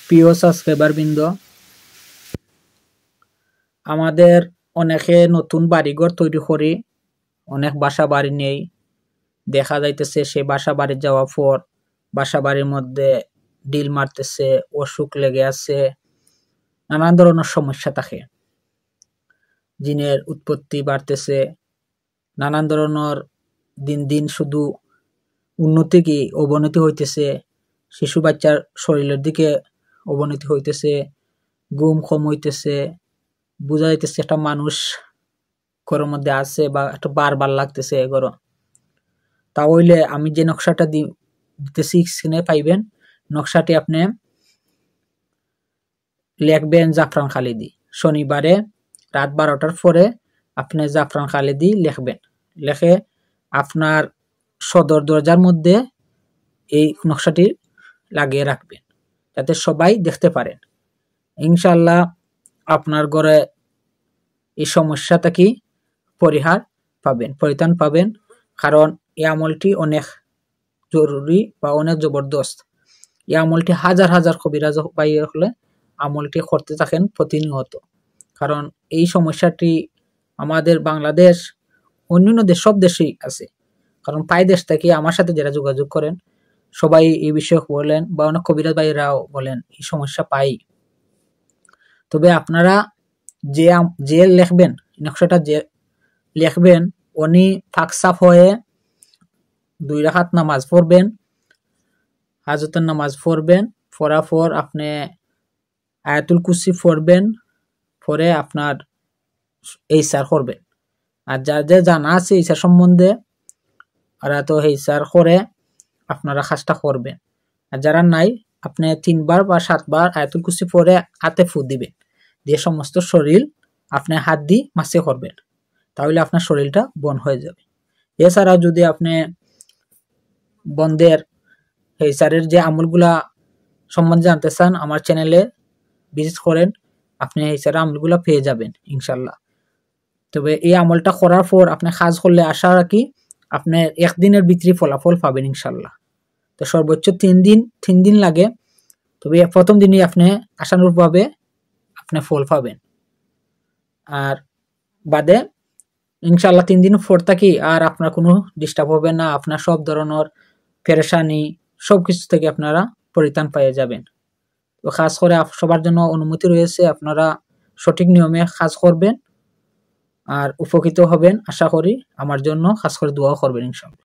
প্রিয় সাবস্ক্রাইবার বৃন্দ, আমাদের অনেকে নতুন বাড়িঘর তৈরি করি, অনেক বাসা বাড়ি নেই। দেখা যাইতেছে সেই বাসা বাড়ি যাওয়ার পর বাসা বাড়ির মধ্যে ডিল মারতেছে, অসুখ লেগে আছে, নানান ধরনের সমস্যা থাকে। জিনের উৎপত্তি বাড়তেছে, নানান ধরনের দিন দিন শুধু উন্নতি কি অবনতি হইতেছে। শিশু বাচ্চার শরীরের দিকে অবনতি হইতেছে, ঘুম কম হইতেছে, বোঝা যাইতেছে একটা মানুষ ঘরের মধ্যে আছে বা একটা বারবার লাগতেছে এগুলো। তাহলে আমি যে নকশাটা দিতেছি স্ক্রিনে পাইবেন, নকশাটি আপনি লিখবেন জাফরান খালিদি। শনিবারে রাত 12টার পরে আপনি জাফরান খালিদি লিখবেন, লিখে আপনার সদর দরজার মধ্যে এই নকশাটি লাগিয়ে রাখবেন যাতে সবাই দেখতে পারেন। ইনশাআল্লাহ আপনার ঘরে এই সমস্যাটা কি পরিত্রাণ পাবেন, কারণ এই আমলটি অনেক জরুরি বা অনেক জবরদস্ত। এই আমলটি হাজার হাজার কবিরাজ পাইয়ে হলে আমলটি করতে থাকেন প্রতিনিয়ত, কারণ এই সমস্যাটি আমাদের বাংলাদেশ অন্যান্য দেশ সব দেশেই আছে। কারণ প্রায় দেশ থেকে আমার সাথে যারা যোগাযোগ করেন সবাই এই বিষয়ে বলেন, বা অনেক কবিরাজ ভাইরাও বলেন এই সমস্যা পাই। তবে আপনারা যে লিখবেন নকশাটা, যে লিখবেন উনি পাক সাফ হয়ে 2 রাকাত নামাজ পড়বেন, হাজতের নামাজ পড়বেন, পড়ার পর আপনি আয়াতুল কুরসি পড়বেন, পরে আপনার এইসার করবেন। আর যাদের জানা আছে এইসার সম্বন্ধে ওরা তো এইসার করে আপনারা কাজটা করবেন। আর যারা নাই আপনি 3 বার বা 7 বার আয়াতুল কুরসি পড়ে হাতে ফু দিবেন, দিয়ে সমস্ত শরীর আপনি হাত দিয়ে মাসে করবেন, তাহলে আপনার শরীরটা বন্ধ হয়ে যাবে। এছাড়াও যদি আপনি বন্ধের এইসারের যে আমলগুলা সম্বন্ধে জানতে চান, আমার চ্যানেলে ভিজিট করেন, আপনি এইসারের আমলগুলা পেয়ে যাবেন ইনশাল্লাহ। তবে এই আমলটা করার পর আপনি কাজ করলে আশা রাখি আপনি একদিনের ভিতরে ফলাফল পাবেন ইনশাল্লাহ। তো সর্বোচ্চ 3 দিন লাগে, তবে প্রথম দিনই আপনি আশানুরূপভাবে আপনি ফল পাবেন। আর বাদে ইনশাল্লাহ 3 দিন পর থাকি আর আপনার কোনো ডিস্টার্ব হবে না, আপনার সব ধরনের পেরেশানি সবকিছু থেকে আপনারা পরিত্রাণ পেয়ে যাবেন। তো কাজ করে সবার জন্য অনুমতি রয়েছে, আপনারা সঠিক নিয়মে কাজ করবেন আর উপকৃত হবেন আশা করি। আমার জন্য কাজ করে দোয়া করবেন ইনশাল্লাহ।